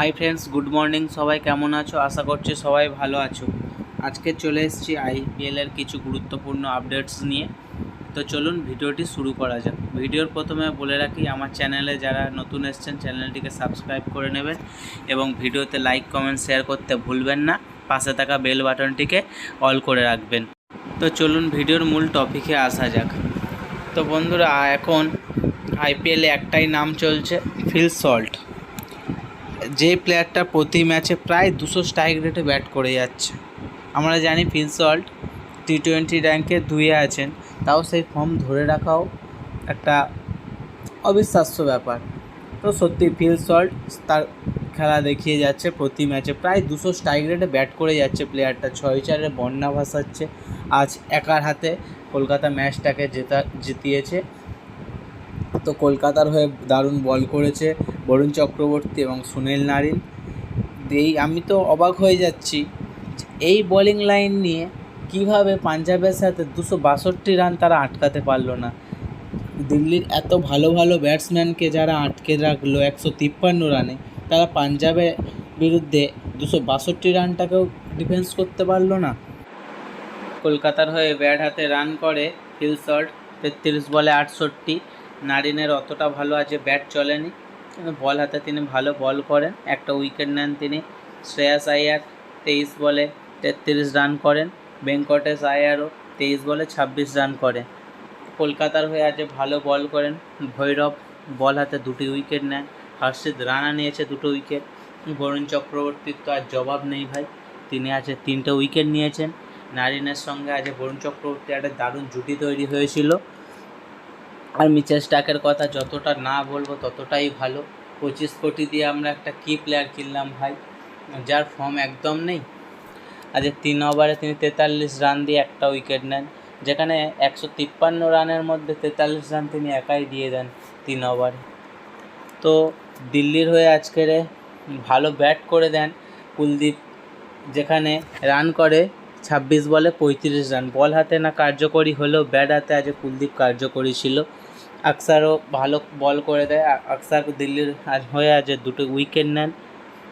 Hi friends, good morning. সবাই কেমন আছো? আশা করছি সবাই ভালো আছো। আজকে চলে এসেছি আইপিএলের কিছু গুরুত্বপূর্ণ আপডেটস নিয়ে। তো চলুন ভিডিওটি শুরু করা যাক। ভিডিওর প্রথমে বলে রাখি, আমার চ্যানেলে যারা নতুন এসেছেন চ্যানেলটিকে সাবস্ক্রাইব করে নেবেন এবং ভিডিওতে লাইক কমেন্ট শেয়ার করতে ভুলবেন না। পাশে থাকা বেল বাটনটিকে অল করে রাখবেন। তো চলুন ভিডিওর মূল টপিকে আসা যাক। তো বন্ধুরা, এখন আইপিএলে একটাই নাম চলছে, ফিল সল্ট। যে প্লেয়ারটা প্রতি ম্যাচে প্রায় 200 স্ট্রাইক রেটে ব্যাট করে যাচ্ছে। আমরা জানি ফিল সল্ট টি-20 র্যাঙ্কে 2-এ আছেন, তাও সেই ফর্ম ধরে রাখাও একটা অবিশ্বাস্য ব্যাপার। তো সত্যি ফিল সল্ট তার খেলা দেখিয়ে যাচ্ছে, প্রতি ম্যাচে প্রায় 200 স্ট্রাইক রেটে ব্যাট করে যাচ্ছে প্লেয়ারটা। 6-4-এ বন্যা ভাসাচ্ছে। আজ একার হাতে কলকাতা ম্যাচটাকে জিতিয়েছে। তো কলকাতার হয়ে দারুণ বল করেছে বরুণ চক্রবর্তী এবং সুনীল নারিন। আমি তো অবাক হয়ে যাচ্ছি, এই বোলিং লাইন নিয়ে কিভাবে পাঞ্জাবের সাথে 262 রান তারা আটকাতে পারলো না। দিল্লির এত ভালো ভালো ব্যাটসম্যানকে যারা আটকে রাখলো 153 রানে, তারা পাঞ্জাবের বিরুদ্ধে 262 রানটাকেও ডিফেন্স করতে পারলো না। কলকাতার হয়ে ব্যাট হাতে রান করে ফিল সল্ট, 33 বলে 68। নারিনের অতটা ভালো আছে ব্যাট চলেনি, কিন্তু বল হাতে তিনি ভালো বল করেন, একটা উইকেট নেন তিনি। শ্রেয়াস আয়ার 23 বলে 33 রান করেন। ভেঙ্কটেশ আয়ারও 23 বলে 26 রান করে। কলকাতার হয়ে আজ ভালো বল করেন ভৈরব, বল হাতে 2টি উইকেট নেন। হর্ষিত রানা নিয়েছে 2টো উইকেট। বরুণ চক্রবর্তীর তো আর জবাব নেই ভাই, তিনি আজকে 3টে উইকেট নিয়েছেন। নারিনের সঙ্গে আজ বরুণ চক্রবর্তী একটা দারুণ জুটি তৈরি হয়েছিল। আর মিচেল স্টার্কের কথা যতটা না বলবো ততটাই ভালো। 25 কোটি দিয়ে আমরা একটা কি প্লেয়ার কিনলাম ভাই, যার ফর্ম একদম নেই। আজ 3 ওভারে তিনি 43 রান দিয়ে একটা উইকেট নেন, যেখানে 153 রানের মধ্যে 43 রান তিনি একাই দিয়ে দেন 3 ওভারে। তো দিল্লির হয়ে আজকের ভালো ব্যাট করে দেন কুলদীপ, যেখানে রান করে 26 বলে 35 রান। বল হাতে না কার্যকরী হলেও ব্যাট হাতে আজ কুলদীপ কার্যকরী ছিল। আকসারও ভালো বল করে দেয়, আকসার দিল্লির হয়ে আজ 2টো উইকেট নেন।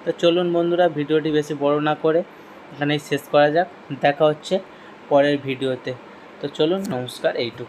তো চলুন বন্ধুরা, ভিডিওটি বেশি বড় না করে এখানেই শেষ করা যাক। দেখা হচ্ছে পরের ভিডিওতে। তো চলুন, নমস্কার, এইটুকু।